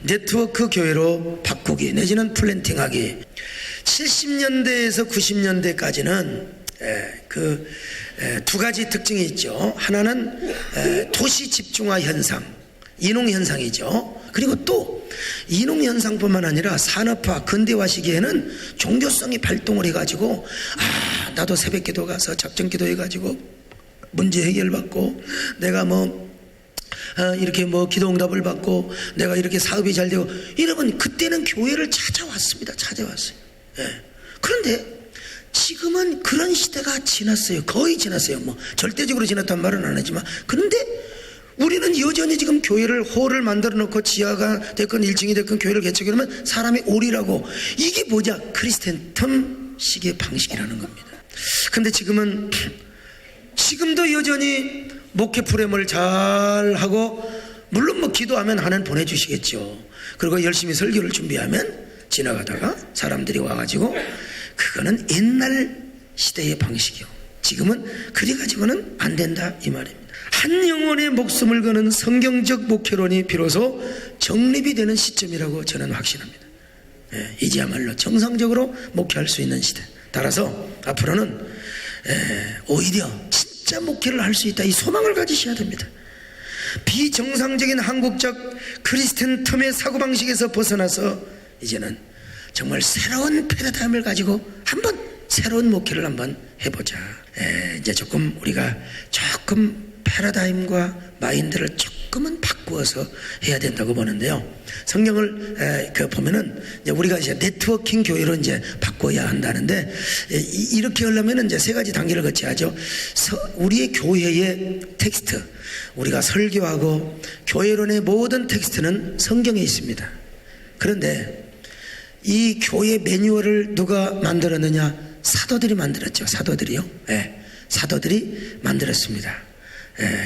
네트워크 교회로 바꾸기 내지는 플랜팅하기. 70년대에서 90년대까지는 두 가지 특징이 있죠. 하나는 도시 집중화 현상, 인농 현상이죠. 그리고 또 인농 현상뿐만 아니라 산업화 근대화 시기에는 종교성이 발동을 해가지고 나도 새벽기도 가서 작전기도 해가지고 문제 해결받고 내가 이렇게 기도응답을 받고 내가 이렇게 사업이 잘 되고 여러분 그때는 교회를 찾아왔습니다. 그런데 지금은 그런 시대가 지났어요. 거의 지났어요. 절대적으로 지났단 말은 안 하지만, 그런데 우리는 여전히 지금 교회를 홀을 만들어 놓고 지하가 됐건 1층이 됐건 교회를 개척하려면 사람이 오리라고. 이게 뭐냐? 크리스텐텀식의 방식이라는 겁니다. 근데 지금도 여전히 목회 프로그램을 잘 하고, 물론 기도하면 하나님 보내주시겠죠. 그리고 열심히 설교를 준비하면 지나가다가 사람들이 와가지고, 그거는 옛날 시대의 방식이요. 지금은 그래가지고는 안 된다 이 말입니다. 한 영혼의 목숨을 거는 성경적 목회론이 비로소 정립이 되는 시점이라고 저는 확신합니다. 이제야말로 정상적으로 목회할 수 있는 시대. 따라서 앞으로는 오히려 진짜 목회를 할 수 있다, 이 소망을 가지셔야 됩니다. 비정상적인 한국적 크리스텐텀의 사고방식에서 벗어나서 이제는 정말 새로운 패러다임을 가지고 한번 새로운 목회를 한번 해보자. 이제 우리가 패러다임과 마인드를 조금은 바꾸어서 해야 된다고 보는데요. 성경을 보면은 이제 우리가 이제 네트워킹 교회로 이제 바꿔야 한다는데, 이렇게 하려면은 이제 세 가지 단계를 거쳐야죠. 우리의 교회의 텍스트, 우리가 설교하고 교회론의 모든 텍스트는 성경에 있습니다. 그런데 이 교회 매뉴얼을 누가 만들었느냐? 사도들이 만들었죠. 사도들이요. 사도들이 만들었습니다.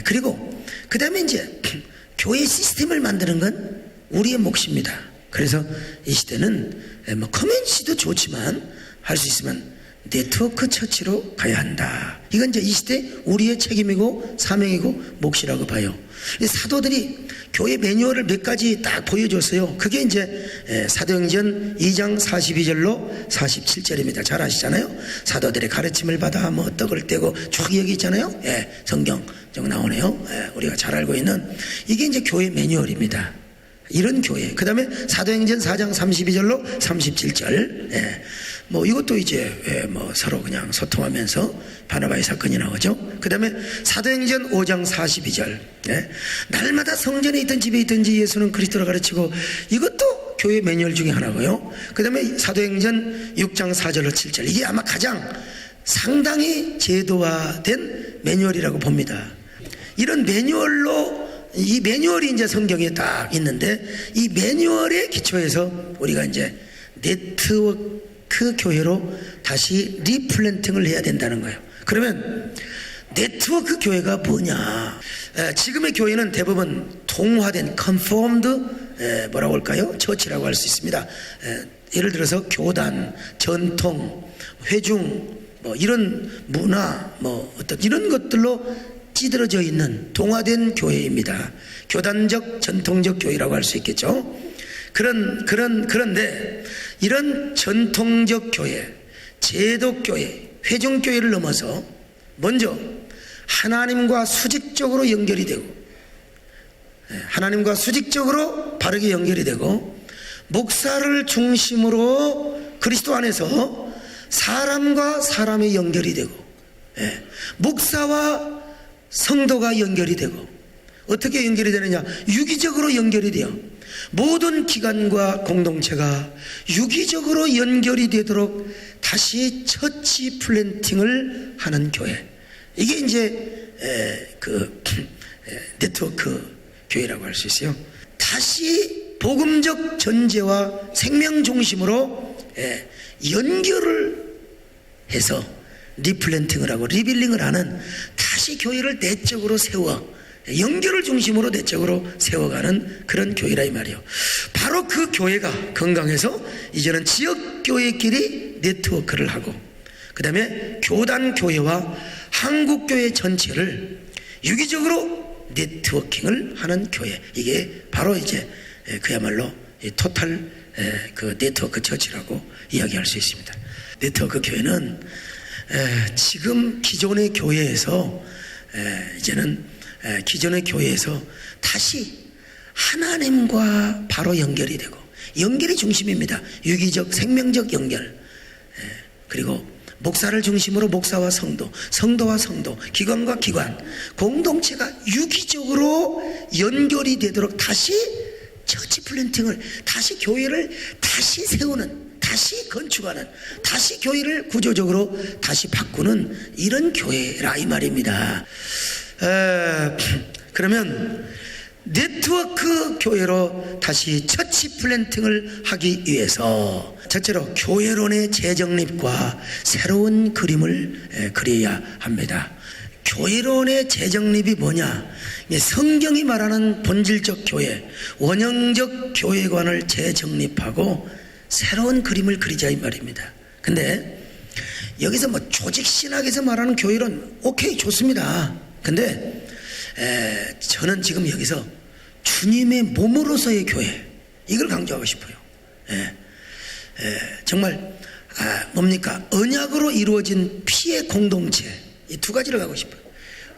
그리고 그 다음에 이제 교회 시스템을 만드는 건 우리의 몫입니다. 그래서 이 시대는 커뮤니티도 좋지만 할 수 있으면 네트워크 처치로 가야 한다. 이건 이제 이 시대 우리의 책임이고 사명이고 몫이라고 봐요. 사도들이 교회 매뉴얼을 몇 가지 딱 보여줬어요. 그게 이제 사도행전 2장 42절로 47절입니다. 잘 아시잖아요. 사도들의 가르침을 받아 떡을 떼고 쭉 여기 있잖아요. 성경 좀 나오네요. 우리가 잘 알고 있는 이게 이제 교회 매뉴얼입니다. 이런 교회. 그 다음에 사도행전 4장 32절로 37절. 이것도 이제 서로 그냥 소통하면서 바나바의 사건이 나오죠. 그 다음에 사도행전 5장 42절. 날마다 성전에 있든 집에 있든지 예수는 그리스도를 가르치고, 이것도 교회 매뉴얼 중에 하나고요. 그 다음에 사도행전 6장 4절로 7절. 이게 아마 가장 상당히 제도화된 매뉴얼이라고 봅니다. 이런 매뉴얼로, 이 매뉴얼이 이제 성경에 딱 있는데, 이 매뉴얼의 기초에서 우리가 이제 네트워크 교회로 다시 리플랜팅을 해야 된다는 거예요. 그러면 네트워크 교회가 뭐냐? 지금의 교회는 대부분 동화된 conformed 뭐라고 할까요? 처치라고 할 수 있습니다. 예를 들어서 교단, 전통, 회중, 이런 문화, 어떤 이런 것들로 찌들어져 있는 동화된 교회입니다. 교단적, 전통적 교회라고 할 수 있겠죠. 그런데 이런 전통적 교회, 제도교회, 회중교회를 넘어서 먼저 하나님과 수직적으로 연결이 되고, 하나님과 수직적으로 바르게 연결이 되고, 목사를 중심으로 그리스도 안에서 사람과 사람의 연결이 되고, 목사와 성도가 연결이 되고, 어떻게 연결이 되느냐? 유기적으로 연결이 돼요. 모든 기관과 공동체가 유기적으로 연결이 되도록 다시 처치 플랜팅을 하는 교회. 이게 이제 네트워크 교회라고 할 수 있어요. 다시 복음적 전제와 생명 중심으로 연결을 해서 리플랜팅을 하고 리빌링을 하는, 다시 교회를 내적으로 세워 연결을 중심으로 내적으로 세워가는 그런 교회라 이 말이에요. 바로 그 교회가 건강해서 이제는 지역교회끼리 네트워크를 하고, 그 다음에 교단교회와 한국교회 전체를 유기적으로 네트워킹을 하는 교회. 이게 바로 이제 그야말로 이 토탈 그 네트워크 처치라고 이야기할 수 있습니다. 네트워크 교회는 지금 기존의 교회에서 이제는 기존의 교회에서 다시 하나님과 바로 연결이 되고, 연결이 중심입니다. 유기적 생명적 연결, 그리고 목사를 중심으로 목사와 성도, 성도와 성도, 기관과 기관, 공동체가 유기적으로 연결이 되도록 다시 처치 플랜팅을, 다시 교회를 다시 세우는, 다시 건축하는, 다시 교회를 구조적으로 다시 바꾸는 이런 교회라 이 말입니다. 그러면 네트워크 교회로 다시 처치 플랜팅을 하기 위해서 첫째로 교회론의 재정립과 새로운 그림을 그려야 합니다. 교회론의 재정립이 뭐냐? 성경이 말하는 본질적 교회, 원형적 교회관을 재정립하고 새로운 그림을 그리자 이 말입니다. 근데 여기서 뭐 조직신학에서 말하는 교회론 오케이, 좋습니다. 근데 저는 지금 여기서 주님의 몸으로서의 교회, 이걸 강조하고 싶어요. 정말 뭡니까? 언약으로 이루어진 피의 공동체, 이 두 가지를 가고 싶어요.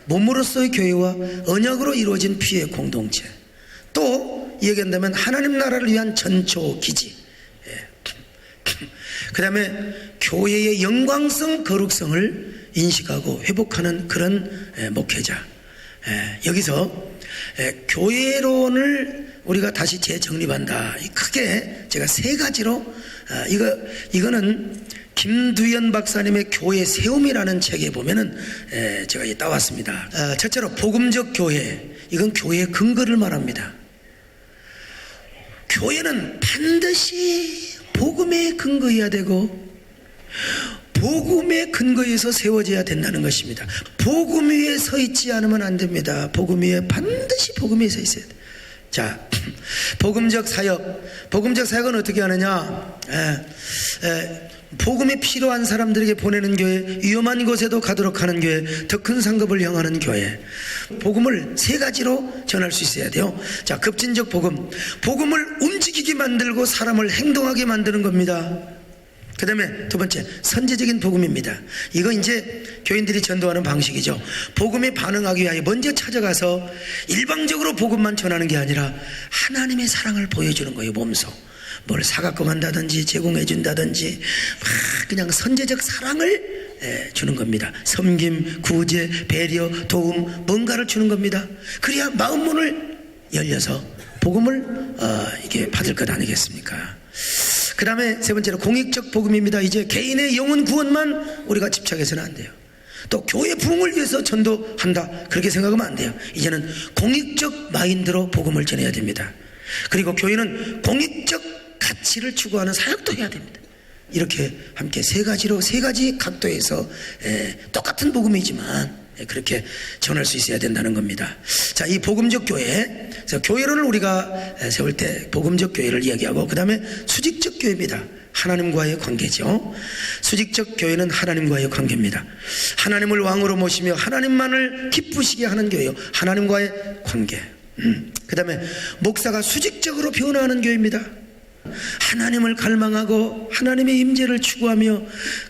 몸으로서의 교회와 언약으로 이루어진 피의 공동체, 또 얘기한다면 하나님 나라를 위한 전초 기지, 그 다음에 교회의 영광성 거룩성을 인식하고 회복하는 그런 목회자. 여기서 교회론을 우리가 다시 재정립한다. 크게 제가 세 가지로, 이거는 김두현 박사님의 교회 세움이라는 책에 보면은 제가 따왔습니다. 첫째로 복음적 교회, 이건 교회의 근거를 말합니다. 교회는 반드시 복음에 근거해야 되고 복음의 근거에서 세워져야 된다는 것입니다. 복음 위에 서 있지 않으면 안 됩니다. 복음 위에 반드시 복음 위에 서 있어야 돼요. 자, 복음적 사역. 복음적 사역은 어떻게 하느냐? 복음이 필요한 사람들에게 보내는 교회, 위험한 곳에도 가도록 하는 교회, 더 큰 상급을 향하는 교회. 복음을 세 가지로 전할 수 있어야 돼요. 자, 급진적 복음. 복음을 움직이게 만들고 사람을 행동하게 만드는 겁니다. 그 다음에 두 번째, 선제적인 복음입니다. 이거 이제 교인들이 전도하는 방식이죠. 복음에 반응하기 위하여 먼저 찾아가서 일방적으로 복음만 전하는 게 아니라 하나님의 사랑을 보여주는 거예요. 몸소 뭘 사갖고 간다든지 제공해 준다든지 막 그냥 선제적 사랑을 주는 겁니다. 섬김, 구제, 배려, 도움, 뭔가를 주는 겁니다. 그래야 마음 문을 열려서 복음을 이게 받을 것 아니겠습니까? 그 다음에 세 번째로 공익적 복음입니다. 이제 개인의 영혼 구원만 우리가 집착해서는 안 돼요. 또 교회 부흥을 위해서 전도한다, 그렇게 생각하면 안 돼요. 이제는 공익적 마인드로 복음을 전해야 됩니다. 그리고 교회는 공익적 가치를 추구하는 사역도 해야 됩니다. 이렇게 함께 세 가지로, 세 가지 각도에서 똑같은 복음이지만 그렇게 전할 수 있어야 된다는 겁니다. 자, 이 복음적 교회, 교회론을 우리가 세울 때 복음적 교회를 이야기하고, 그 다음에 수직적 교회입니다. 하나님과의 관계죠. 수직적 교회는 하나님과의 관계입니다. 하나님을 왕으로 모시며 하나님만을 기쁘시게 하는 교회요, 하나님과의 관계. 그 다음에 목사가 수직적으로 변화하는 교회입니다. 하나님을 갈망하고 하나님의 임재를 추구하며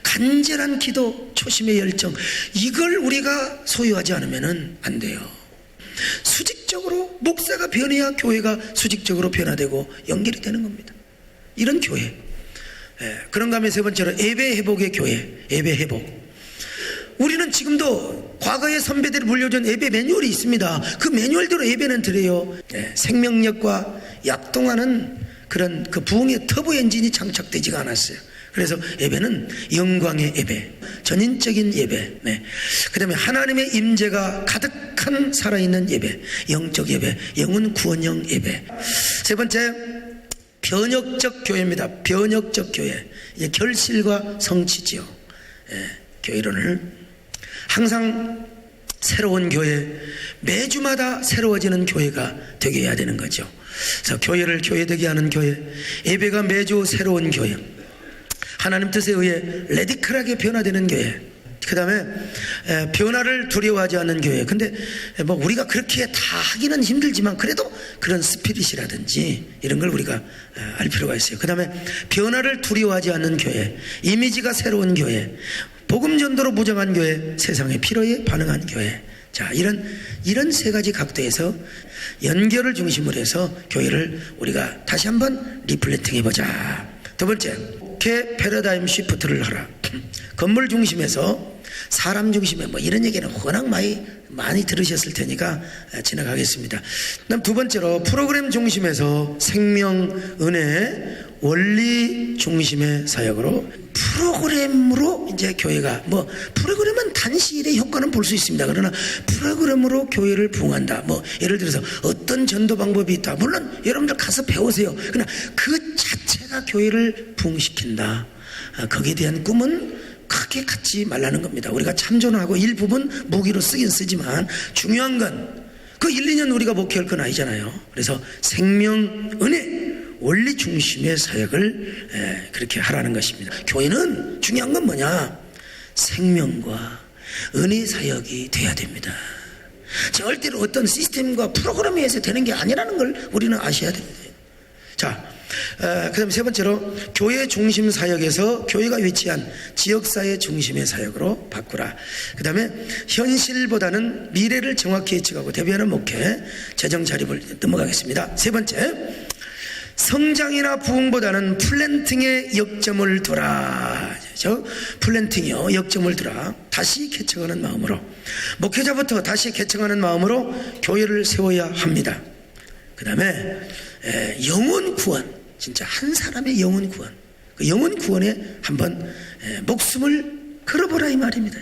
간절한 기도, 초심의 열정, 이걸 우리가 소유하지 않으면 안 돼요. 수직적으로 목사가 변해야 교회가 수직적으로 변화되고 연결이 되는 겁니다. 이런 교회. 그런가 하면 세 번째로 예배 회복의 교회, 예배 회복. 우리는 지금도 과거의 선배들이 물려준 예배 매뉴얼이 있습니다. 그 매뉴얼대로 예배는 드려요. 생명력과 약동하는 그런 그 부흥의 터보 엔진이 장착되지가 않았어요. 그래서 예배는 영광의 예배, 전인적인 예배, 그 다음에 하나님의 임재가 가득한 살아있는 예배, 영적 예배, 영혼 구원형 예배. 세 번째, 변혁적 교회입니다. 변혁적 교회, 결실과 성취지요. 교회론을 항상 새로운 교회, 매주마다 새로워지는 교회가 되게 해야 되는 거죠. 그래서 교회를 교회되게 하는 교회, 예배가 매주 새로운 교회, 하나님 뜻에 의해 레디컬하게 변화되는 교회, 그 다음에 변화를 두려워하지 않는 교회. 근데 뭐 우리가 그렇게 다 하기는 힘들지만 그래도 그런 스피릿이라든지 이런 걸 우리가 알 필요가 있어요. 그 다음에 변화를 두려워하지 않는 교회, 이미지가 새로운 교회, 복음 전도로 무장한 교회, 세상의 필요에 반응한 교회. 자, 이런 세 가지 각도에서 연결을 중심으로 해서 교회를 우리가 다시 한번 리플레팅 해보자. 두 번째, 목회 패러다임 시프트를 하라. 건물 중심에서 사람 중심에 뭐 이런 얘기는 워낙 많이 들으셨을 테니까 지나가겠습니다. 그다음 두 번째로 프로그램 중심에서 생명, 은혜, 원리 중심의 사역으로 프로그램으로 이제 교회가 뭐 프로그램은 단시일의 효과는 볼 수 있습니다. 그러나 프로그램으로 교회를 부흥한다. 뭐 예를 들어서 어떤 전도 방법이 있다. 물론 여러분들 가서 배우세요. 그러나 그 자체가 교회를 부흥시킨다. 거기에 대한 꿈은 크게 갖지 말라는 겁니다. 우리가 참존하고 일부분 무기로 쓰긴 쓰지만 중요한 건 그 1, 2년 우리가 목회할 건 아니잖아요. 그래서 생명, 은혜, 원리 중심의 사역을 그렇게 하라는 것입니다. 교회는 중요한 건 뭐냐? 생명과 은혜 사역이 돼야 됩니다. 절대로 어떤 시스템과 프로그램에 의해서 되는 게 아니라는 걸 우리는 아셔야 됩니다. 자, 그 다음에 세 번째로 교회 중심 사역에서 교회가 위치한 지역사회 중심의 사역으로 바꾸라. 그 다음에 현실보다는 미래를 정확히 예측하고 대비하는 목회, 재정 자립을 넘어가겠습니다. 세 번째, 성장이나 부흥보다는 플랜팅에 역점을 두라. 플랜팅이요, 역점을 두라. 다시 개척하는 마음으로, 목회자부터 다시 개척하는 마음으로 교회를 세워야 합니다. 그 다음에 영혼 구원, 진짜 한 사람의 영혼 구원, 그 영혼 구원에 한번 목숨을 걸어보라 이 말입니다.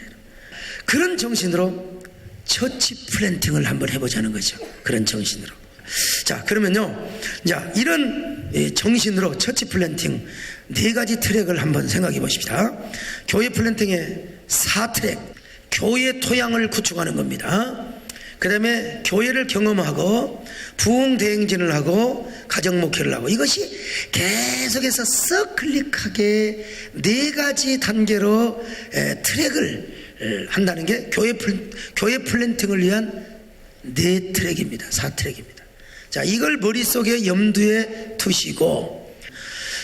그런 정신으로 처치 플랜팅을 한번 해보자는 거죠. 그런 정신으로. 자, 그러면요, 자, 이런 정신으로 처치 플랜팅 네 가지 트랙을 한번 생각해 보십시다. 교회 플랜팅의 4트랙, 교회 토양을 구축하는 겁니다. 그 다음에 교회를 경험하고 부흥 대행진을 하고 가정 목회를 하고, 이것이 계속해서 서클릭하게 네 가지 단계로 트랙을 한다는 게 교회 플랜팅을 위한 네 트랙입니다. 4트랙입니다. 자, 이걸 머릿속에 염두에 두시고,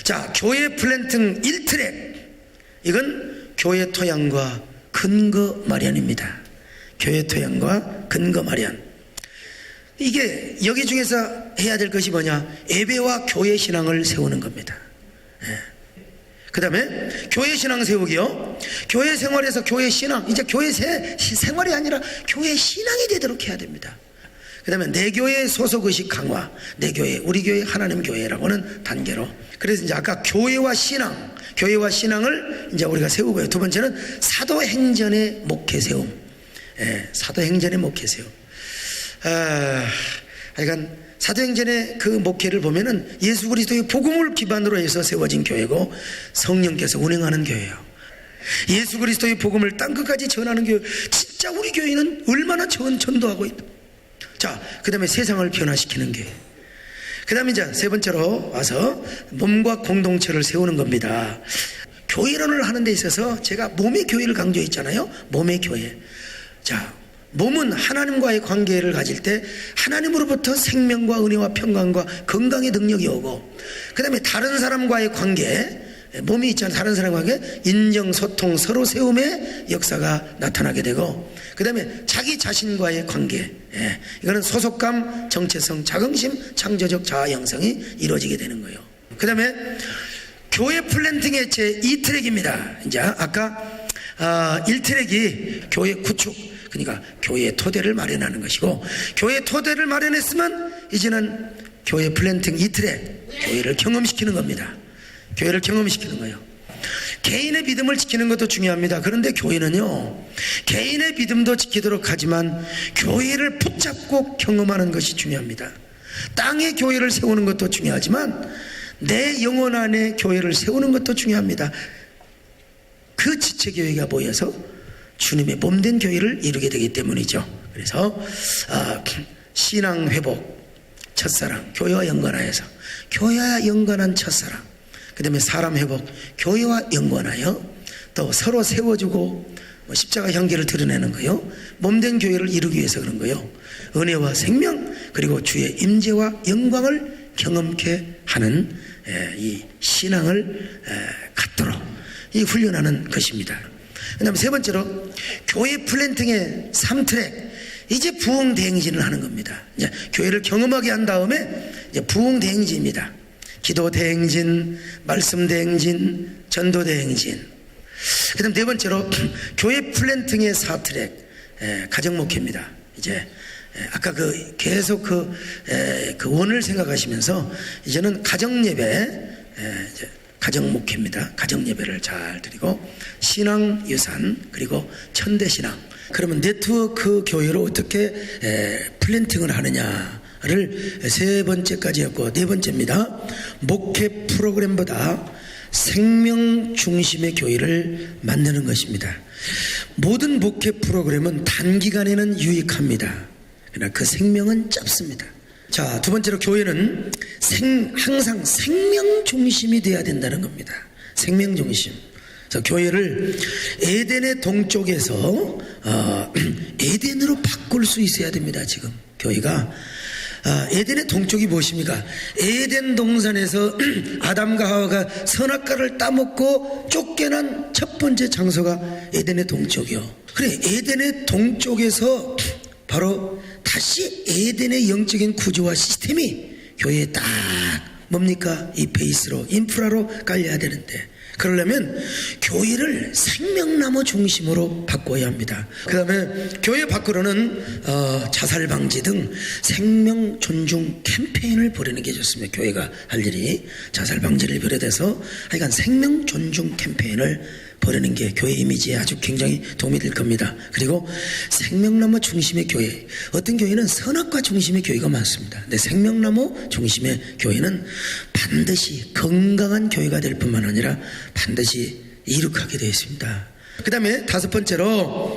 자, 교회 플랜팅 1트랙, 이건 교회 토양과 근거 마련입니다. 교회 토양과 근거 마련. 이게 여기 중에서 해야 될 것이 뭐냐? 예배와 교회 신앙을 세우는 겁니다. 그 다음에 교회 신앙 세우기요, 교회 생활에서 교회 신앙, 이제 교회 생활이 아니라 교회 신앙이 되도록 해야 됩니다. 그 다음에 내 교회 소속의식 강화, 내 교회, 우리 교회 하나님 교회라고는 단계로. 그래서 이제 아까 교회와 신앙을 이제 우리가 세우고요. 두 번째는 사도행전의 목회 세움. 사도행전의 목회 세움. 하여간 사도행전의 그 목회를 보면은 예수 그리스도의 복음을 기반으로 해서 세워진 교회고 성령께서 운행하는 교회예요. 예수 그리스도의 복음을 땅끝까지 전하는 교회. 진짜 우리 교회는 얼마나 전도하고 있다. 자, 그 다음에 세상을 변화시키는 교회. 그 다음에 이제 세 번째로 와서 몸과 공동체를 세우는 겁니다. 교회론을 하는 데 있어서 제가 몸의 교회를 강조했잖아요. 몸의 교회. 자, 몸은 하나님과의 관계를 가질 때 하나님으로부터 생명과 은혜와 평강과 건강의 능력이 오고, 그 다음에 다른 사람과의 관계, 몸이 있잖아요. 다른 사람과 관계, 인정, 소통, 서로 세움의 역사가 나타나게 되고, 그 다음에 자기 자신과의 관계, 이거는 소속감, 정체성, 자긍심, 창조적 자아 형성이 이루어지게 되는 거예요. 그 다음에 교회 플랜팅의 제 2트랙입니다. 이제 아까 1트랙이 교회 구축, 그러니까 교회의 토대를 마련하는 것이고, 교회의 토대를 마련했으면 이제는 교회 플랜팅 2트랙, 교회를 경험시키는 겁니다. 교회를 경험시키는 거예요. 개인의 믿음을 지키는 것도 중요합니다. 그런데 교회는요, 개인의 믿음도 지키도록 하지만 교회를 붙잡고 경험하는 것이 중요합니다. 땅에 교회를 세우는 것도 중요하지만 내 영혼 안에 교회를 세우는 것도 중요합니다. 그 지체교회가 모여서 주님의 몸된 교회를 이루게 되기 때문이죠. 그래서 신앙 회복, 첫사랑, 교회와 연관하여서 교회와 연관한 첫사랑, 그 다음에 사람 회복, 교회와 연관하여 또 서로 세워주고 십자가 향기를 드러내는 거요. 몸된 교회를 이루기 위해서 그런 거요. 은혜와 생명 그리고 주의 임재와 영광을 경험케 하는 이 신앙을 갖도록 이 훈련하는 것입니다. 그 다음에 세 번째로 교회 플랜팅의 3트랙, 이제 부흥대행진을 하는 겁니다. 이제 교회를 경험하게 한 다음에 이제 부흥대행진입니다. 기도대행진, 말씀대행진, 전도대행진. 그 다음 네 번째로 교회 플랜팅의 4트랙, 가정목회입니다. 이제 아까 계속 그 원을 생각하시면서 이제는 가정예배, 이제 가정목회입니다. 가정예배를 잘 드리고 신앙유산 그리고 천대신앙. 그러면 네트워크 교회로 어떻게 플랜팅을 하느냐를 세 번째까지였고 네 번째입니다. 목회 프로그램보다 생명 중심의 교회를 만드는 것입니다. 모든 목회 프로그램은 단기간에는 유익합니다. 그러나 그 생명은 짧습니다. 자, 두 번째로 교회는 항상 생명 중심이 되어야 된다는 겁니다. 생명 중심. 그래서 교회를 에덴의 동쪽에서 에덴으로 바꿀 수 있어야 됩니다. 지금 교회가 에덴의 동쪽이 무엇입니까? 에덴 동산에서 아담과 하와가 선악과를 따먹고 쫓겨난 첫 번째 장소가 에덴의 동쪽이요. 그래, 에덴의 동쪽에서 바로 다시 에덴의 영적인 구조와 시스템이 교회에 딱 뭡니까? 이 베이스로 인프라로 깔려야 되는데, 그러려면 교회를 생명나무 중심으로 바꿔야 합니다. 그 다음에 교회 밖으로는 자살 방지 등 생명 존중 캠페인을 벌이는 게 좋습니다. 교회가 할 일이 자살 방지를 비롯해서 하여간 생명 존중 캠페인을 벌이는 게 교회 이미지에 아주 굉장히 도움이 될 겁니다. 그리고 생명나무 중심의 교회, 어떤 교회는 선악과 중심의 교회가 많습니다. 근데 생명나무 중심의 교회는 반드시 건강한 교회가 될 뿐만 아니라 반드시 이룩하게 되어 있습니다. 그 다음에 다섯 번째로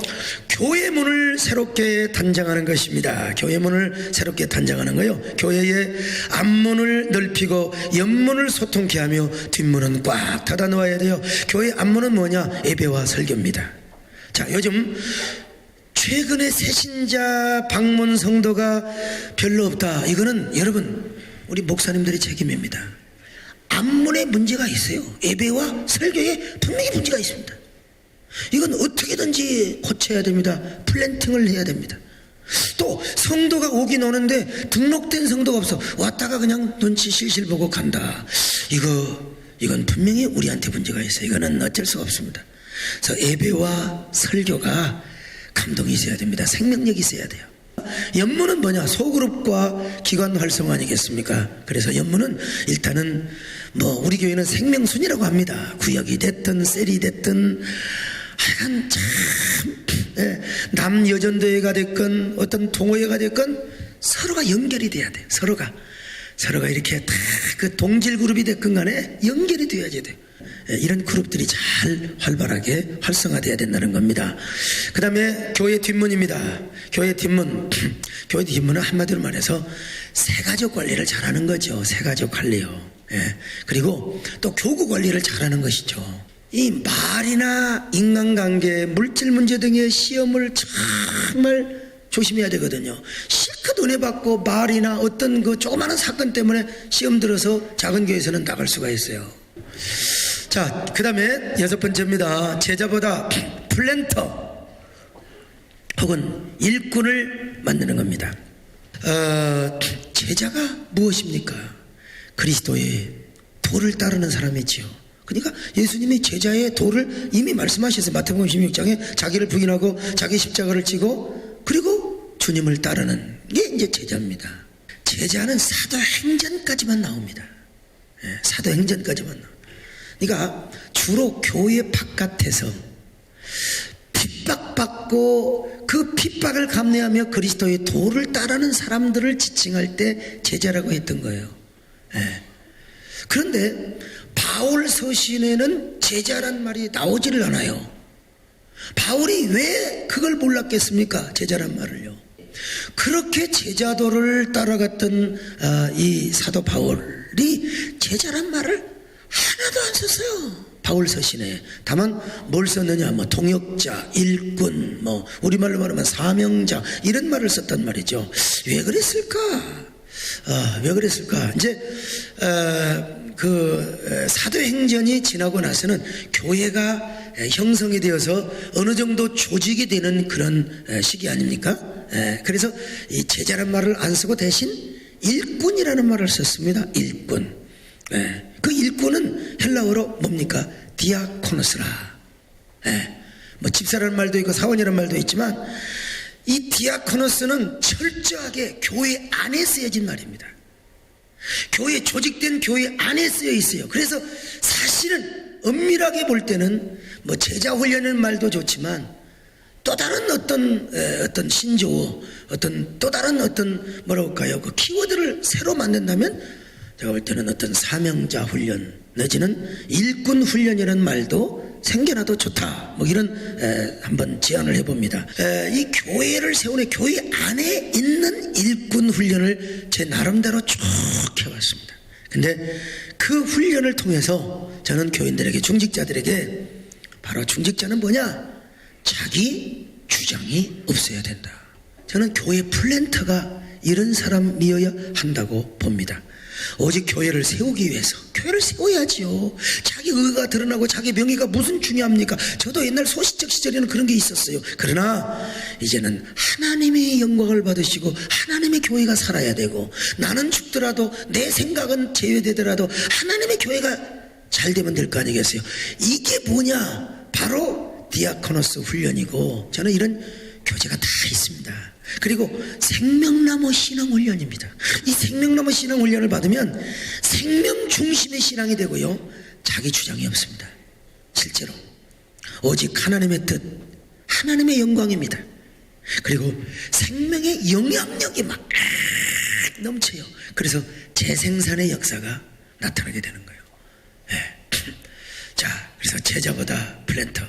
교회 문을 새롭게 단장하는 것입니다. 교회 문을 새롭게 단장하는 거요. 교회의 앞문을 넓히고 옆문을 소통케 하며 뒷문은 꽉 닫아 놓아야 돼요. 교회 앞문은 뭐냐? 예배와 설교입니다. 자, 요즘 최근에 새신자 방문 성도가 별로 없다. 이거는 여러분 우리 목사님들의 책임입니다. 앞문에 문제가 있어요. 예배와 설교에 분명히 문제가 있습니다. 이건 어떻게든지 고쳐야 됩니다. 플랜팅을 해야 됩니다. 또 성도가 오긴 오는데 등록된 성도가 없어. 왔다가 그냥 눈치 실실 보고 간다. 이건 분명히 우리한테 문제가 있어요. 이거는 어쩔 수가 없습니다. 그래서 예배와 설교가 감동이 있어야 됩니다. 생명력이 있어야 돼요. 연문은 뭐냐? 소그룹과 기관 활성화 아니겠습니까? 그래서 연문은 일단은 우리 교회는 생명순이라고 합니다. 구역이 됐든 셀이 됐든 하여간 참 남여전도회가 됐건 어떤 동호회가 됐건 서로가 연결이 돼야 돼요. 서로가 이렇게 다 그 동질 그룹이 됐건 간에 연결이 돼야지 돼요. 이런 그룹들이 잘 활발하게 활성화돼야 된다는 겁니다. 그 다음에 교회 뒷문입니다. 교회 뒷문은 한마디로 말해서 새가족 관리를 잘하는 거죠. 새가족 관리요. 그리고 또 교구 관리를 잘하는 것이죠. 이 말이나 인간관계, 물질 문제 등의 시험을 정말 조심해야 되거든요. 실컷 은혜 받고 말이나 어떤 그 조그마한 사건 때문에 시험 들어서 작은 교회에서는 나갈 수가 있어요. 자, 그 다음에 여섯 번째입니다. 제자보다 플랜터 혹은 일꾼을 만드는 겁니다. 제자가 무엇입니까? 그리스도의 도를 따르는 사람이지요. 그러니까 예수님이 제자의 도를 이미 말씀하셨어요. 마태복음 16장에 자기를 부인하고 자기 십자가를 지고 그리고 주님을 따르는 게 이제 제자입니다. 제자는 사도행전까지만 나옵니다. 사도행전까지만 나옵니다. 그러니까 주로 교회 바깥에서 핍박받고 그 핍박을 감내하며 그리스도의 도를 따르는 사람들을 지칭할 때 제자라고 했던 거예요. 그런데 바울 서신에는 제자란 말이 나오지를 않아요. 바울이 왜 그걸 몰랐겠습니까? 제자란 말을요. 그렇게 제자도를 따라갔던 이 사도 바울이 제자란 말을 하나도 안 썼어요. 바울 서신에. 다만 뭘 썼느냐, 뭐 동역자, 일꾼, 뭐 우리말로 말하면 사명자, 이런 말을 썼단 말이죠. 왜 그랬을까? 왜 그랬을까? 이제 그 사도행전이 지나고 나서는 교회가 형성이 되어서 어느 정도 조직이 되는 그런 시기 아닙니까? 그래서 이 제자란 말을 안 쓰고 대신 일꾼이라는 말을 썼습니다. 일꾼. 그 일꾼은 헬라어로 뭡니까? 디아코노스라. 뭐 집사라는 말도 있고 사원이라는 말도 있지만 이 디아코노스는 철저하게 교회 안에 쓰여진 말입니다. 교회, 조직된 교회 안에 쓰여 있어요. 그래서 사실은 엄밀하게 볼 때는 뭐 제자 훈련의 말도 좋지만 또 다른 어떤 신조어, 어떤 또 다른 어떤 뭐라고 할까요? 그 키워드를 새로 만든다면 제가 볼 때는 어떤 사명자 훈련 내지는 일꾼 훈련이라는 말도 생겨나도 좋다. 뭐 이런 한번 제안을 해봅니다. 이 교회를 세우는 교회 안에 있는 일꾼 훈련을 제 나름대로 쭉 해왔습니다. 근데 그 훈련을 통해서 저는 교인들에게, 중직자들에게, 바로 중직자는 뭐냐? 자기 주장이 없어야 된다. 저는 교회 플랜터가 이런 사람이어야 한다고 봅니다. 오직 교회를 세우기 위해서, 교회를 세워야지요. 자기 의가 드러나고 자기 명예가 무슨 중요합니까? 저도 옛날 소시적 시절에는 그런 게 있었어요. 그러나 이제는 하나님의 영광을 받으시고 하나님의 교회가 살아야 되고, 나는 죽더라도 내 생각은 제외되더라도 하나님의 교회가 잘 되면 될 거 아니겠어요? 이게 뭐냐? 바로 디아코노스 훈련이고, 저는 이런 교재가 다 있습니다. 그리고 생명나무 신앙훈련입니다. 이 생명나무 신앙훈련을 받으면 생명 중심의 신앙이 되고요, 자기 주장이 없습니다. 실제로 오직 하나님의 뜻, 하나님의 영광입니다. 그리고 생명의 영향력이 막 넘쳐요. 그래서 재생산의 역사가 나타나게 되는 거예요. 자, 그래서 제자보다 플랜터.